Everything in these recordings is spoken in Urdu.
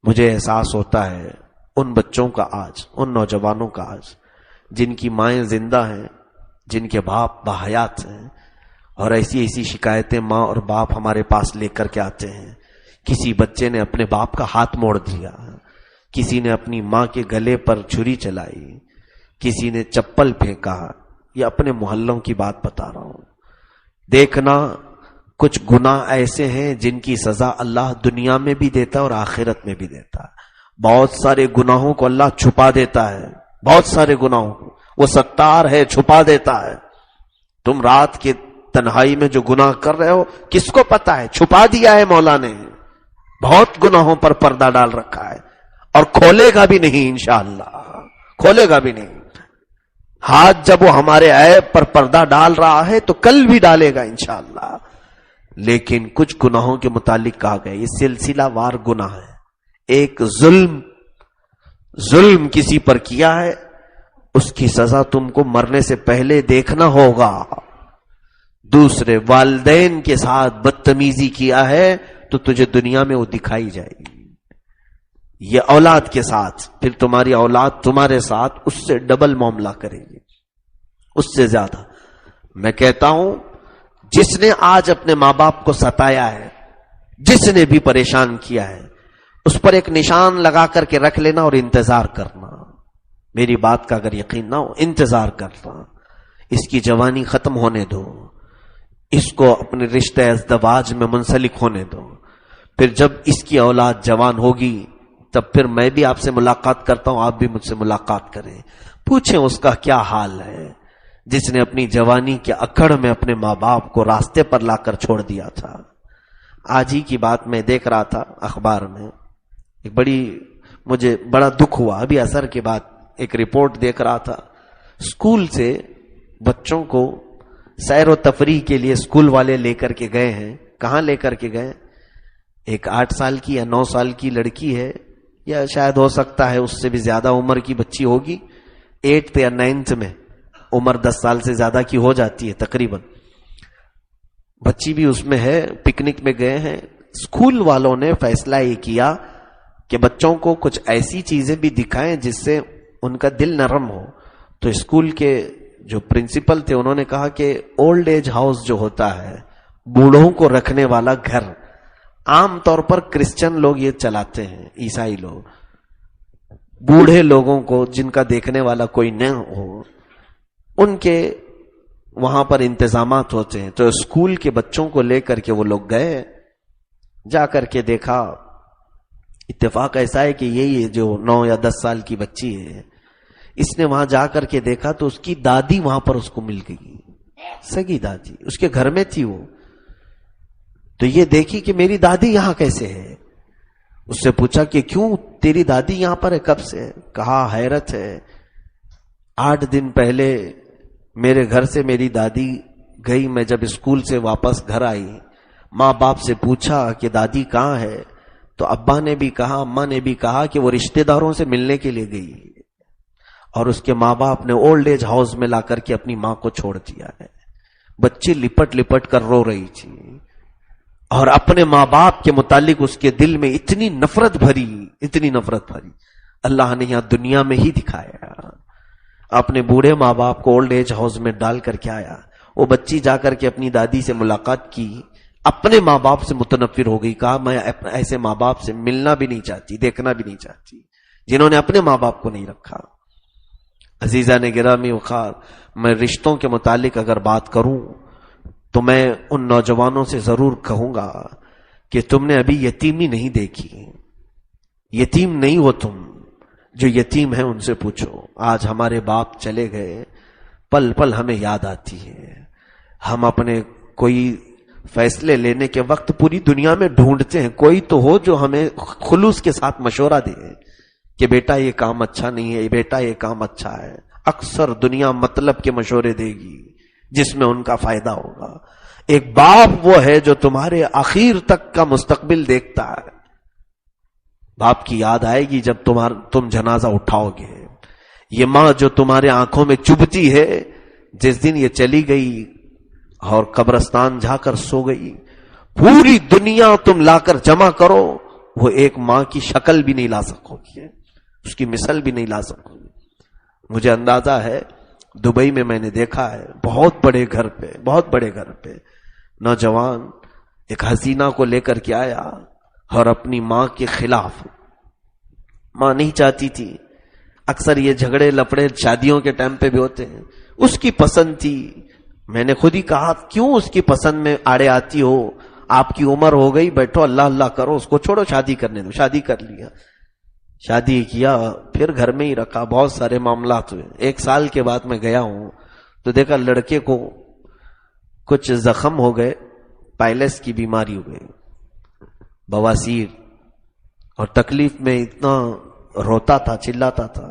مجھے احساس ہوتا ہے ان بچوں کا آج، ان نوجوانوں کا آج جن کی مائیں زندہ ہیں، جن کے باپ باحیات ہیں، اور ایسی ایسی شکایتیں ماں اور باپ ہمارے پاس لے کر کے آتے ہیں. کسی بچے نے اپنے باپ کا ہاتھ موڑ دیا، کسی نے اپنی ماں کے گلے پر چھری چلائی، کسی نے چپل پھینکا. یہ اپنے محلوں کی بات بتا رہا ہوں. دیکھنا کچھ گناہ ایسے ہیں جن کی سزا اللہ دنیا میں بھی دیتا ہے اور آخرت میں بھی دیتا ہے. بہت سارے گناہوں کو اللہ چھپا دیتا ہے، بہت سارے گناہوں کو وہ ستار ہے، چھپا دیتا ہے. تم رات کے تنہائی میں جو گناہ کر رہے ہو کس کو پتا ہے؟ چھپا دیا ہے مولا نے. بہت گناہوں پر پردہ ڈال رکھا ہے اور کھولے گا بھی نہیں، انشاءاللہ کھولے گا بھی نہیں. ہاتھ جب وہ ہمارے عیب پر پردہ ڈال رہا ہے تو کل بھی ڈالے گا انشاءاللہ. لیکن کچھ گناہوں کے متعلق کہا گیا یہ سلسلہ وار گناہ ہے. ایک ظلم کسی پر کیا ہے، اس کی سزا تم کو مرنے سے پہلے دیکھنا ہوگا. دوسرے والدین کے ساتھ بدتمیزی کیا ہے تو تجھے دنیا میں وہ دکھائی جائے گی. یہ اولاد کے ساتھ، پھر تمہاری اولاد تمہارے ساتھ اس سے ڈبل معاملہ کرے گی، اس سے زیادہ. میں کہتا ہوں جس نے آج اپنے ماں باپ کو ستایا ہے، جس نے بھی پریشان کیا ہے، اس پر ایک نشان لگا کر کے رکھ لینا اور انتظار کرنا. میری بات کا اگر یقین نہ ہو، انتظار کرنا. اس کی جوانی ختم ہونے دو، اس کو اپنے رشتہ ازدواج میں منسلک ہونے دو. پھر جب اس کی اولاد جوان ہوگی تب پھر میں بھی آپ سے ملاقات کرتا ہوں، آپ بھی مجھ سے ملاقات کریں. پوچھیں اس کا کیا حال ہے جس نے اپنی جوانی کے اکڑ میں اپنے ماں باپ کو راستے پر لا کر چھوڑ دیا تھا. آج ہی کی بات میں دیکھ رہا تھا اخبار میں، مجھے بڑا دکھ ہوا. ابھی عصر کے بعد ایک رپورٹ دیکھ رہا تھا. اسکول سے بچوں کو سیر و تفریح کے لیے اسکول والے لے کر کے گئے ہیں. کہاں لے کر کے گئے؟ ایک 8 سال کی یا 9 سال کی لڑکی ہے، یا شاید ہو سکتا ہے اس سے بھی زیادہ عمر کی بچی ہوگی. 8th یا 9th میں عمر 10 سال سے زیادہ کی ہو جاتی ہے تقریباً. بچی بھی اس میں ہے. پکنک میں گئے ہیں. اسکول والوں نے فیصلہ یہ کیا کہ بچوں کو کچھ ایسی چیزیں بھی دکھائیں جس سے ان کا دل نرم ہو. تو اسکول کے جو پرنسپل تھے انہوں نے کہا کہ اولڈ ایج ہاؤس جو ہوتا ہے، بوڑھوں کو رکھنے والا گھر، عام طور پر کرسچن لوگ یہ چلاتے ہیں، عیسائی لوگ. بوڑھے لوگوں کو جن کا دیکھنے والا کوئی نہ ہو، ان کے وہاں پر انتظامات ہوتے ہیں. تو اسکول کے بچوں کو لے کر کے وہ لوگ گئے. جا کر کے دیکھا، اتفاق ایسا ہے کہ یہی جو 9 یا 10 سال کی بچی ہے، اس نے وہاں جا کر کے دیکھا تو اس کی دادی وہاں پر اس کو مل گئی. سگی دادی اس کے گھر میں تھی. وہ تو یہ دیکھی کہ میری دادی یہاں کیسے ہے. اس سے پوچھا کہ کیوں تیری دادی یہاں پر ہے، کب سے؟ کہا حیرت ہے، 8 دن پہلے میرے گھر سے میری دادی گئی. میں جب اسکول سے واپس گھر آئی، ماں باپ سے پوچھا کہ دادی کہاں ہے، تو ابا نے بھی کہا، اماں نے بھی کہا کہ وہ رشتہ داروں سے ملنے کے لیے گئی. اور اس کے ماں باپ نے اولڈ ایج ہاؤس میں لا کر کے اپنی ماں کو چھوڑ دیا ہے. بچی لپٹ لپٹ کر رو رہی تھی اور اپنے ماں باپ کے متعلق اس کے دل میں اتنی نفرت بھری. اللہ نے یہاں دنیا میں ہی دکھایا. اپنے بوڑھے ماں باپ کو اولڈ ایج ہاؤس میں ڈال کر کے آیا. وہ بچی جا کر کے اپنی دادی سے ملاقات کی، اپنے ماں باپ سے متنفر ہو گئی. کہا میں ایسے ماں باپ سے ملنا بھی نہیں چاہتی، دیکھنا بھی نہیں چاہتی جنہوں نے اپنے ماں باپ کو نہیں رکھا. عزیزہ نے گرامی وقار، میں رشتوں کے متعلق اگر بات کروں تو میں ان نوجوانوں سے ضرور کہوں گا کہ تم نے ابھی یتیمی نہیں دیکھی. یتیم نہیں ہو تم. جو یتیم ہیں ان سے پوچھو. آج ہمارے باپ چلے گئے، پل پل ہمیں یاد آتی ہے. ہم اپنے کوئی فیصلے لینے کے وقت پوری دنیا میں ڈھونڈتے ہیں کوئی تو ہو جو ہمیں خلوص کے ساتھ مشورہ دے کہ بیٹا یہ کام اچھا نہیں ہے، بیٹا یہ کام اچھا ہے. اکثر دنیا مطلب کے مشورے دے گی جس میں ان کا فائدہ ہوگا. ایک باپ وہ ہے جو تمہارے آخر تک کا مستقبل دیکھتا ہے. باپ کی یاد آئے گی جب تم جنازہ اٹھاؤ گے. یہ ماں جو تمہارے آنکھوں میں چبھتی ہے، جس دن یہ چلی گئی اور قبرستان جا کر سو گئی، پوری دنیا تم لا کر جمع کرو، وہ ایک ماں کی شکل بھی نہیں لا سکو گے، اس کی مثل بھی نہیں لا سکو گے۔ مجھے اندازہ ہے دبئی میں نے دیکھا ہے، بہت بڑے گھر پہ نوجوان ایک حسینہ کو لے کر کے آیا اور اپنی ماں کے خلاف، ماں نہیں چاہتی تھی، اکثر یہ جھگڑے لفڑے شادیوں کے ٹائم پہ بھی ہوتے ہیں، اس کی پسند تھی۔ میں نے خود ہی کہا کیوں اس کی پسند میں آڑے آتی ہو، آپ کی عمر ہو گئی، بیٹھو اللہ اللہ کرو، اس کو چھوڑو، شادی کرنے دو۔ شادی کر لیا، شادی کیا، پھر گھر میں ہی رکھا، بہت سارے معاملات ہوئے۔ 1 سال کے بعد میں گیا ہوں تو دیکھا لڑکے کو کچھ زخم ہو گئے، پائلس کی بیماری ہو گئی، بواسیر، اور تکلیف میں اتنا روتا تھا، چلاتا تھا،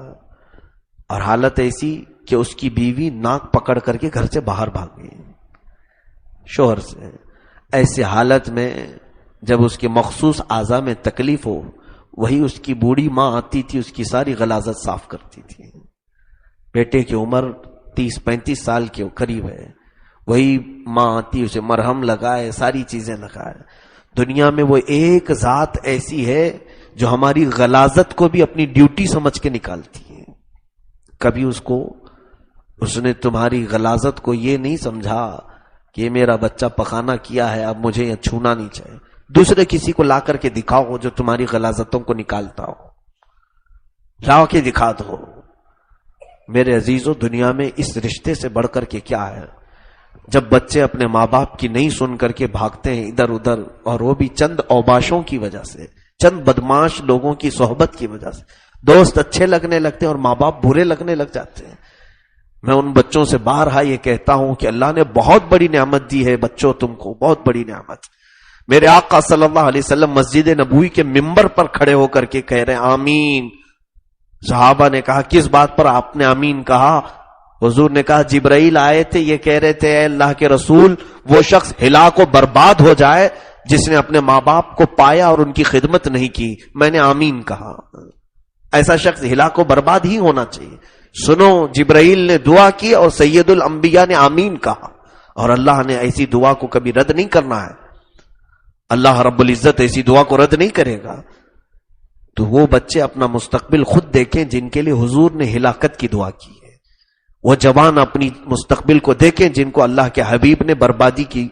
اور حالت ایسی کہ اس کی بیوی ناک پکڑ کر کے گھر سے باہر بھاگ گئی شوہر سے۔ ایسے حالت میں جب اس کے مخصوص اعضاء میں تکلیف ہو، وہی اس کی بوڑھی ماں آتی تھی، اس کی ساری غلاظت صاف کرتی تھی۔ بیٹے کی عمر 30-35 سال کے قریب ہے، وہی ماں آتی، اسے مرہم لگائے، ساری چیزیں لگائے۔ دنیا میں وہ ایک ذات ایسی ہے جو ہماری غلاظت کو بھی اپنی ڈیوٹی سمجھ کے نکالتی ہے۔ کبھی اس نے تمہاری غلاظت کو یہ نہیں سمجھا کہ یہ میرا بچہ پخانہ کیا ہے، اب مجھے یہ چھونا نہیں چاہیے۔ دوسرے کسی کو لا کر کے دکھاؤ جو تمہاری غلاظتوں کو نکالتا ہو، لا کے دکھا دو۔ میرے عزیزو، دنیا میں اس رشتے سے بڑھ کر کے کیا ہے؟ جب بچے اپنے ماں باپ کی نہیں سن کر کے بھاگتے ہیں ادھر ادھر، اور وہ بھی چند اوباشوں کی وجہ سے، چند بدماش لوگوں کی صحبت کی وجہ سے، دوست اچھے لگنے لگتے ہیں اور ماں باپ برے لگنے لگ جاتے ہیں۔ میں ان بچوں سے بارہا یہ کہتا ہوں کہ اللہ نے بہت بڑی نعمت دی ہے بچوں، تم کو بہت بڑی نعمت۔ میرے آقا صلی اللہ علیہ وسلم مسجد نبوی کے ممبر پر کھڑے ہو کر کے کہہ رہے ہیں آمین۔ صحابہ نے کہا کس بات پر آپ نے آمین کہا؟ حضور نے کہا جبرائیل آئے تھے، یہ کہہ رہے تھے اے اللہ کے رسول، وہ شخص ہلاک و برباد ہو جائے جس نے اپنے ماں باپ کو پایا اور ان کی خدمت نہیں کی۔ میں نے آمین کہا۔ ایسا شخص ہلاک و برباد ہی ہونا چاہیے۔ سنو، جبرائیل نے دعا کی اور سید الانبیاء نے آمین کہا، اور اللہ نے ایسی دعا کو کبھی رد نہیں کرنا ہے۔ اللہ رب العزت ایسی دعا کو رد نہیں کرے گا۔ تو وہ بچے اپنا مستقبل خود دیکھیں جن کے لیے حضور نے ہلاکت کی دعا کی ہے، وہ جوان اپنی مستقبل کو دیکھیں جن کو اللہ کے حبیب نے بربادی کی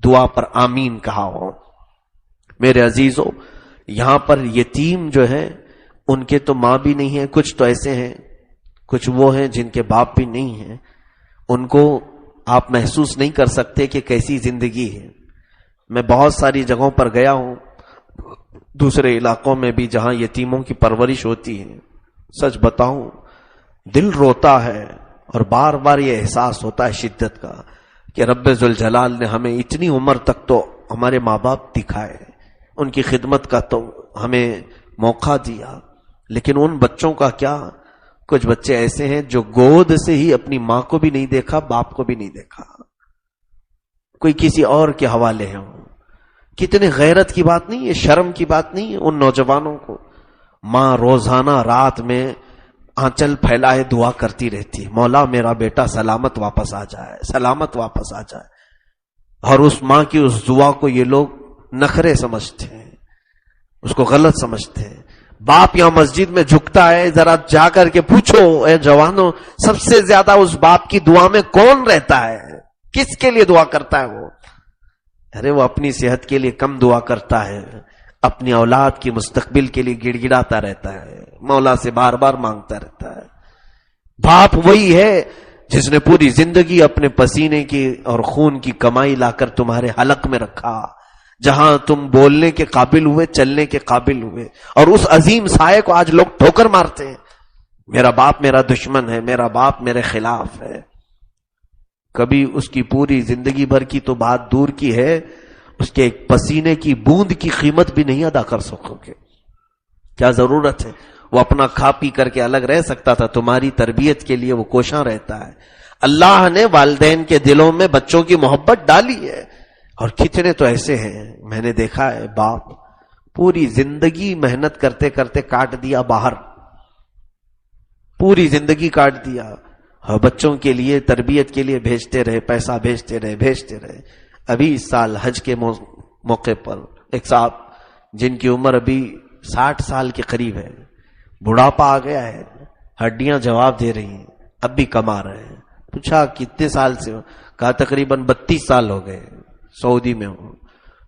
دعا پر آمین کہا ہو۔ میرے عزیزو، یہاں پر یتیم جو ہیں ان کے تو ماں بھی نہیں ہے، کچھ تو ایسے ہیں، کچھ وہ ہیں جن کے باپ بھی نہیں ہیں، ان کو آپ محسوس نہیں کر سکتے کہ کیسی زندگی ہے۔ میں بہت ساری جگہوں پر گیا ہوں، دوسرے علاقوں میں بھی جہاں یتیموں کی پرورش ہوتی ہے، سچ بتاؤں دل روتا ہے اور بار بار یہ احساس ہوتا ہے شدت کا کہ رب ذوالجلال نے ہمیں اتنی عمر تک تو ہمارے ماں باپ دکھائے، ان کی خدمت کا تو ہمیں موقع دیا، لیکن ان بچوں کا کیا؟ کچھ بچے ایسے ہیں جو گود سے ہی اپنی ماں کو بھی نہیں دیکھا، باپ کو بھی نہیں دیکھا، کوئی کسی اور کے حوالے ہیں۔ کتنے غیرت کی بات نہیں ہے، شرم کی بات نہیں ہے ان نوجوانوں کو۔ ماں روزانہ رات میں آنچل پھیلائے دعا کرتی رہتی ہے، مولا میرا بیٹا سلامت واپس آ جائے، سلامت واپس آ جائے، اور اس ماں کی اس دعا کو یہ لوگ نخرے سمجھتے ہیں، اس کو غلط سمجھتے ہیں۔ باپ یہاں مسجد میں جھکتا ہے، ذرا جا کر کے پوچھو اے جوانوں، سب سے زیادہ اس باپ کی دعا میں کون رہتا ہے؟ کس کے لیے دعا کرتا ہے وہ؟ ارے وہ اپنی صحت کے لیے کم دعا کرتا ہے، اپنی اولاد کی مستقبل کے لیے گڑ گڑاتا رہتا ہے، مولا سے بار بار مانگتا رہتا ہے۔ باپ وہی ہے جس نے پوری زندگی اپنے پسینے کی اور خون کی کمائی لا کر تمہارے حلق میں رکھا، جہاں تم بولنے کے قابل ہوئے، چلنے کے قابل ہوئے، اور اس عظیم سائے کو آج لوگ ٹھوکر مارتے ہیں۔ میرا باپ میرا دشمن ہے، میرا باپ میرے خلاف ہے۔ کبھی اس کی پوری زندگی بھر کی تو بات دور کی ہے، اس کے ایک پسینے کی بوند کی قیمت بھی نہیں ادا کر سکو گے۔ کیا ضرورت ہے؟ وہ اپنا کھا پی کر کے الگ رہ سکتا تھا، تمہاری تربیت کے لیے وہ کوشاں رہتا ہے۔ اللہ نے والدین کے دلوں میں بچوں کی محبت ڈالی ہے، اور کتنے تو ایسے ہیں میں نے دیکھا ہے، باپ پوری زندگی محنت کرتے کرتے کاٹ دیا باہر، پوری زندگی کاٹ دیا، اور بچوں کے لیے تربیت کے لیے بھیجتے رہے، پیسہ بھیجتے رہے۔ ابھی اس سال حج کے موقع پر ایک صاحب جن کی عمر ابھی 60 سال کے قریب ہے، بڑھاپا آ گیا ہے، ہڈیاں جواب دے رہی ہیں، اب بھی کما رہے ہیں. پوچھا کتنے سال سے ہو؟ کہا تقریباً 32 سال ہو گئے سعودی میں ہوں.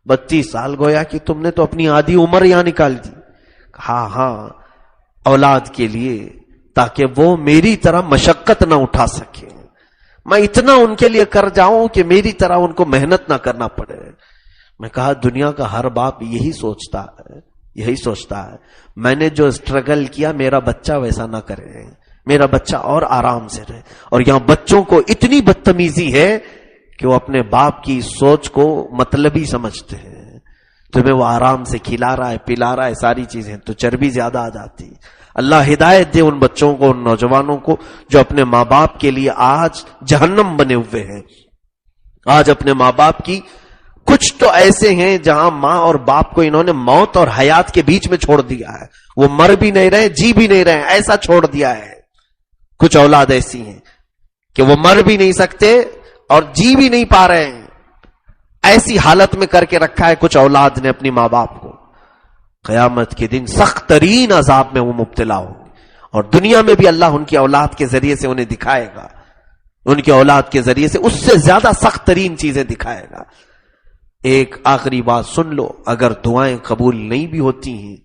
32 سال گویا کہ تم نے تو اپنی آدھی عمر یہاں نکال دی. ہاں اولاد کے لیے، تاکہ وہ میری طرح مشقت نہ اٹھا سکے، میں اتنا ان کے لیے کر جاؤں کہ میری طرح ان کو محنت نہ کرنا پڑے. میں کہا دنیا کا ہر باپ یہی سوچتا ہے. میں نے جو اسٹرگل کیا میرا بچہ ویسا نہ کرے، میرا بچہ اور آرام سے رہے. اور یہاں بچوں کو اتنی بدتمیزی ہے کہ وہ اپنے باپ کی سوچ کو مطلبی سمجھتے ہیں. تمہیں وہ آرام سے کھلا رہا ہے، پلا رہا ہے، ساری چیزیں، تو چربی زیادہ آ جاتی. اللہ ہدایت دے ان بچوں کو، ان نوجوانوں کو جو اپنے ماں باپ کے لیے آج جہنم بنے ہوئے ہیں. آج اپنے ماں باپ کی، کچھ تو ایسے ہیں جہاں ماں اور باپ کو انہوں نے موت اور حیات کے بیچ میں چھوڑ دیا ہے. وہ مر بھی نہیں رہے، جی بھی نہیں رہے، ایسا چھوڑ دیا ہے. کچھ اولاد ایسی ہیں کہ وہ مر بھی نہیں سکتے اور جی بھی نہیں پا رہے ہیں. ایسی حالت میں کر کے رکھا ہے کچھ اولاد نے اپنی ماں باپ کو. قیامت کے دن سخت ترین عذاب میں وہ مبتلا ہوں گے، اور دنیا میں بھی اللہ ان کی اولاد کے ذریعے سے انہیں دکھائے گا، ان کی اولاد کے ذریعے سے اس سے زیادہ سخت ترین چیزیں دکھائے گا. ایک آخری بات سن لو، اگر دعائیں قبول نہیں بھی ہوتی ہیں،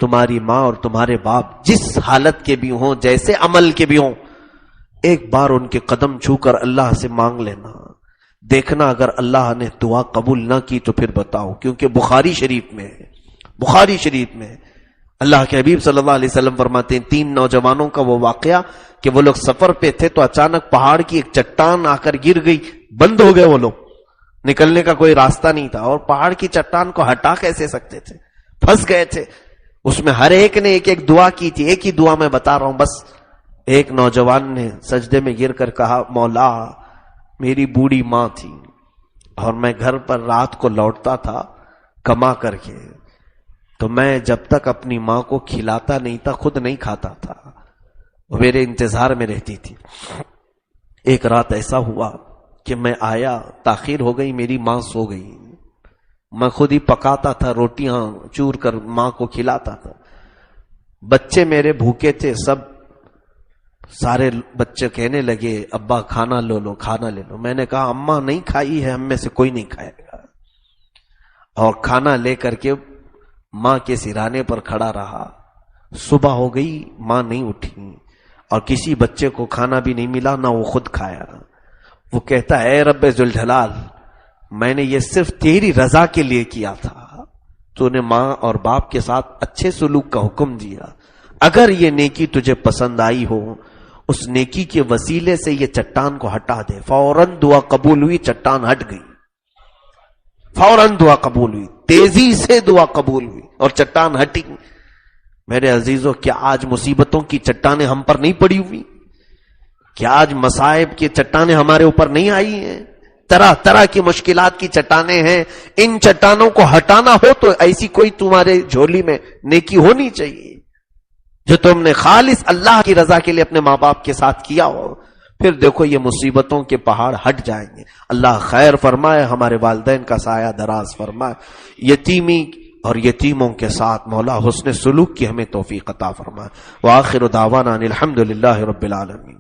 تمہاری ماں اور تمہارے باپ جس حالت کے بھی ہوں، جیسے عمل کے بھی ہوں، ایک بار ان کے قدم چھو کر اللہ سے مانگ لینا. دیکھنا اگر اللہ نے دعا قبول نہ کی تو پھر بتاؤ. کیونکہ بخاری شریف میں اللہ کے حبیب صلی اللہ علیہ وسلم فرماتے ہیں 3 نوجوانوں کا وہ واقعہ کہ وہ لوگ سفر پہ تھے تو اچانک پہاڑ کی ایک چٹان آ کر گر گئی، بند ہو گئے، وہ لوگ نکلنے کا کوئی راستہ نہیں تھا، اور پہاڑ کی چٹان کو ہٹا کیسے سکتے تھے، پھنس گئے تھے. اس میں ہر ایک نے ایک دعا کی تھی. ایک ہی دعا میں بتا رہا ہوں بس. ایک نوجوان نے سجدے میں گر کر کہا، مولا میری بوڑھی ماں تھی اور میں گھر پر رات کو لوٹتا تھا کما کر کے، تو میں جب تک اپنی ماں کو کھلاتا نہیں تھا خود نہیں کھاتا تھا، وہ میرے انتظار میں رہتی تھی. ایک رات ایسا ہوا کہ میں آیا، تاخیر ہو گئی، میری ماں سو گئی، میں خود ہی پکاتا تھا، روٹیاں چور کر ماں کو کھلاتا تھا. بچے میرے بھوکے تھے، سارے بچے کہنے لگے ابا کھانا لے لو. میں نے کہا اماں نہیں کھائی ہے، ہم میں سے کوئی نہیں کھائے گا. اور کھانا لے کر کے ماں کے سرانے پر کھڑا رہا. صبح ہو گئی، ماں نہیں اٹھی، اور کسی بچے کو کھانا بھی نہیں ملا، نہ وہ خود کھایا. وہ کہتا ہے اے رب ذوالجلال، میں نے یہ صرف تیری رضا کے لیے کیا تھا، تو نے ماں اور باپ کے ساتھ اچھے سلوک کا حکم دیا. اگر یہ نیکی تجھے پسند آئی ہو، اس نیکی کے وسیلے سے یہ چٹان کو ہٹا دے. فوراً دعا قبول ہوئی، چٹان ہٹ گئی. فوراً دعا قبول ہوئی، تیزی سے دعا قبول ہوئی اور چٹان ہٹی. میرے عزیزوں، کیا آج مصیبتوں کی چٹانیں ہم پر نہیں پڑی ہوئی؟ کیا آج مصائب کی چٹانیں ہمارے اوپر نہیں آئی ہیں؟ طرح طرح کی مشکلات کی چٹانیں ہیں. ان چٹانوں کو ہٹانا ہو تو ایسی کوئی تمہارے جھولی میں نیکی ہونی چاہیے جو تم نے خالص اللہ کی رضا کے لیے اپنے ماں باپ کے ساتھ کیا ہو. پھر دیکھو یہ مصیبتوں کے پہاڑ ہٹ جائیں گے. اللہ خیر فرمائے، ہمارے والدین کا سایہ دراز فرمائے. یتیمی اور یتیموں کے ساتھ مولا حسن سلوک کی ہمیں توفیق عطا فرمائے. وآخر دعوانا ان الحمد للہ رب العالمین.